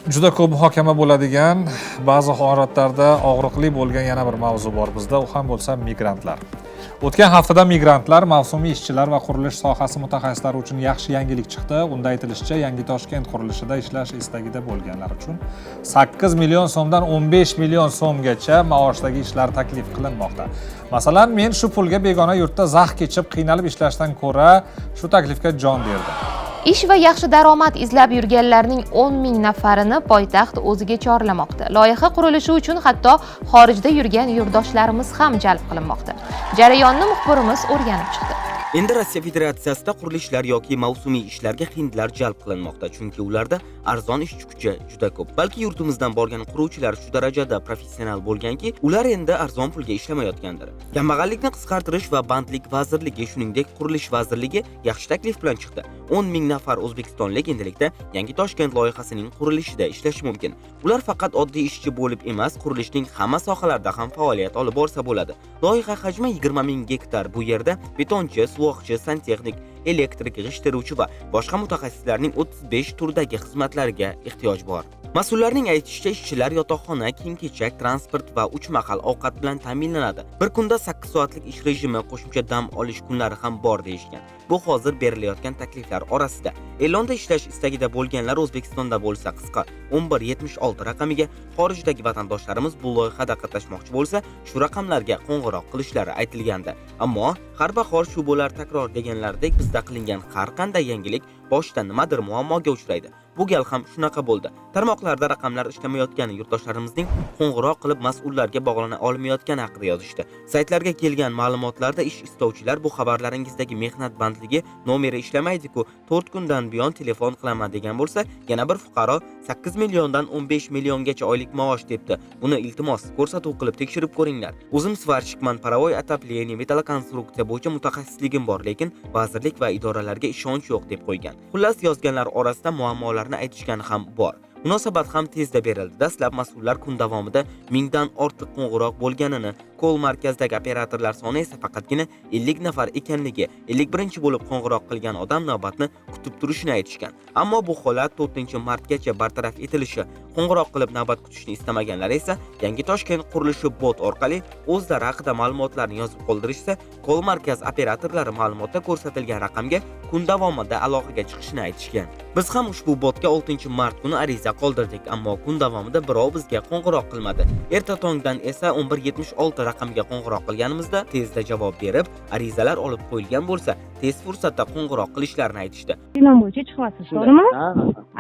Juda ko'p muhokama bo'ladigan, ba'zi holatlarda og'riqli bo'lgan yana bir mavzu bor bizda, u ham bo'lsa migrantlar. O'tgan haftada migrantlar, mavsumiy ishchilar va qurilish sohasi mutaxassislari uchun yaxshi yangilik chiqdi. Unda aytilishicha, Yangi Toshkent qurilishida ishlash istagida bo'lganlar uchun 8 million so'mdan 15 million so'mgacha maoshdagi ishlar taklif qilinmoqda. Masalan, men shu pulga begona yurtda zax kechib, qiynalib ishlashdan ko'ra shu taklifga jon berdim. Ish va yaxshi daromad izlab yurganlarning 10 ming nafarini poytaxt o'ziga chorlamoqda. Loyiha qurilishi uchun hatto xorijda yurgan yurtdoshlarimiz ham jalb qilinmoqda. Jarayonni muxbirimiz o'rganib chiqdi. Endi Rossiya Federatsiyasida qurilishlar yoki mavsumiy ishlarga hindlar jalb qilinmoqda, chunki ularda arzon ishchi kuchi juda ko'p. Balki yurtimizdan borgan quruvchilar shu darajada professional bo'lganki, ular endi arzon pulga ishlamayotgandir. Kambag'allikni qisqartirish va bandlik vazirligi, shuningdek qurilish vazirligi yaxshi taklif bilan chiqdi. 10 ming nafar o'zbekistonlik endilikda Yangi Toshkent loyihasining qurilishida ishlashi mumkin. Ular faqat oddiy ishchi bo'lib emas, qurilishning hamma sohalarida ham faoliyat olib borsa bo'ladi. Loyiha hajmi 20 ming gektar. Bu yerda betonchi, suvoqchi, santexnik, elektrik, g'isht teruvchi va boshqa mutaxassislarning 35 turdagi xizmatlariga ehtiyoj bor. Mas'ullarning aytishicha, ishchilar yotoqxona, kiyim-kechak, transport va 3 mahal ovqat bilan ta'minlanadi. Bir kunda 8 soatlik ish rejimi, qo'shimcha dam olish kunlari ham bor deyishgan. Bu hozir berilayotgan takliflar orasida. E'londa ishlash istagida bo'lganlar O'zbekistonda bo'lsa qisqa 1176 raqamiga, xorijdagi vatandoshlarimiz bu loyihada qatnashmoqchi bo'lsa, shu raqamlarga qo'ng'iroq qilishlari aytilgandi. Ammo har bahor shu bo'lar takror deganlardek bizda qilingan har qanday yangilik boshida nimadir muammoga uchraydi. Bu gal ham shunaqa bo'ldi. Tarmoqlarda raqamlar ishlamayotgani yurtdoshlarimizning qo'ng'iroq qilib mas'ullarga bog'lana olmayotgani haqida yozishdi. Saytlarga kelgan ma'lumotlarda ish istovchilar bu xabarlaringizdagi mehnat bandligi nomeri ishlamaydi-ku, 4 kundan buyon telefon qilaman degan bo'lsa, yana bir fuqaro 8 milliondan 15 milliongacha oylik maosh debdi. Buni iltimos ko'rsatuv qilib tekshirib ko'ringlar. O'zim svarshikman, parovoy atapleniya, metalokonstruksiya bo'yicha mutaxassisligim bor, lekin vazirlik va idoralarga ishonch yo'q deb qo'ygan. Xullas, yozganlar orasida muammolarni aytishgani ham bor. Munosabat ham tezda berildi. Dastlab mas'ullar kun davomida 1000 dan ortiq qo'ng'iroq bo'lganini, kol markazdagi operatorlar soni esa faqatgina 50 nafar ekanligi, 51-chi bo'lib qo'ng'iroq qilgan odam navbatni kutib turishini aytishgan. Ammo bu holat 4-martgacha bartaraf etilishi, qo'ng'iroq qilib navbat kutishni istamaganlar esa Yangi Toshkent qurilishi bot orqali o'zlari haqida ma'lumotlarni yozib qoldirishsa, kol markaz operatorlari ma'lumotda ko'rsatilgan raqamga kun davomida aloqaga chiqishini aytishgan. Biz ham ushbu botga 6-mart kuni ariza qoldirdik, ammo kun davomida birov bizga qo'ng'iroq qilmadi. Erta tongdan esa 1176 raqamga qo'ng'iroq qilganimizda tezda javob berib, arizalar olib qo'yilgan bo'lsa, tez fursatda qo'ng'iroq qilishlarini aytishdi. E'lon bo'yicha chiqyapsiz, to'g'rimi?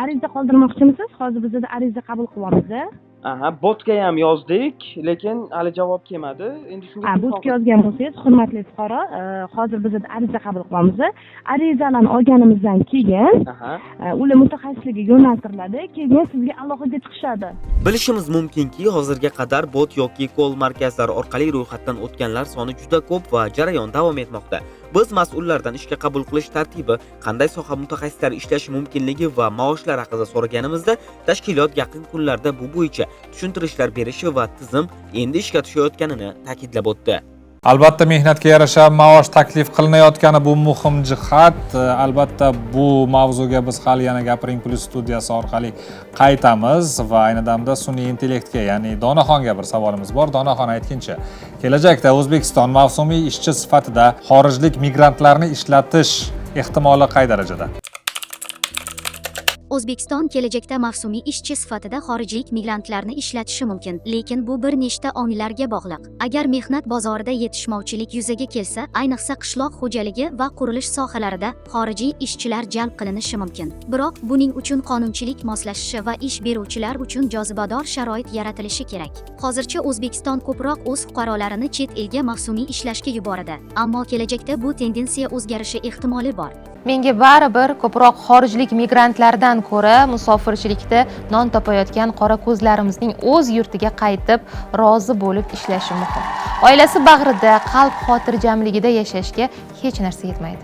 Ariza qoldirmoqchimisiz? Hozir bizda ariza qabul qilyapmiz. Botga ham yozdik, lekin hali javob kelmadi. Endi shunga botga yozgan bo'lsangiz, hurmatli fuqaro, hozir bizda ariza qabul qilamiz. Arizalarni olganimizdan keyin ular mutaxassisligiga yo'naltiriladi, keyin sizga aloqaga chiqishadi. Bilishimiz mumkinki, hozirga qadar bot yoki kol markazlari orqali ro'yxatdan o'tganlar soni juda ko'p va jarayon davom etmoqda. Biz mas'ullardan ishga qabul qilish tartibi, qanday soha mutaxassislari ishlashi mumkinligi va maoshlar haqida so'raganimizda, tashkilot yaqin kunlarda bu bo'yicha tushuntirishlar berishi va tizim endi ishga tushayotganini ta'kidlab o'tdi. Albatta, mehnatga yarasha maosh taklif qilinayotgani bu muhim jihat. Albatta, bu mavzuga biz hali yana Gapiring Plus studiyasi orqali qaytamiz va ayni damda sun'iy intellektga, ya'ni Donaxonga bir savolimiz bor. Donaxon, aytkinchi, kelajakda O'zbekiston mavsumiy ishchi sifatida xorijlik migrantlarni ishlatish ehtimoli qay darajada? O'zbekiston kelajakda mavsumiy ishchi sifatida xorijlik migrantlarni ishlatishi mumkin, lekin bu bir nechta omillarga bog'liq. Agar mehnat bozorida yetishmovchilik yuzaga kelsa, ayniqsa qishloq xo'jaligi va qurilish sohalarida xorijiy ishchilar jalb qilinishi mumkin. Biroq buning uchun qonunchilik moslashishi va ish beruvchilar uchun jozibador sharoit yaratilishi kerak. Hozircha O'zbekiston ko'proq o'z fuqarolarini chet elga mavsumiy ishlashga yuboradi, ammo kelajakda bu tendensiya o'zgarishi ehtimoli bor. Menga baribir ko'proq xorijlik migrantlardan ko'ra musofirchilikda non topayotgan qora ko'zlarimizning o'z yurtiga qaytib, rozi bo'lib ishlashi muhim. Oilasi bag'rida, qalb xotirjamligida yashashga hech narsa yetmaydi.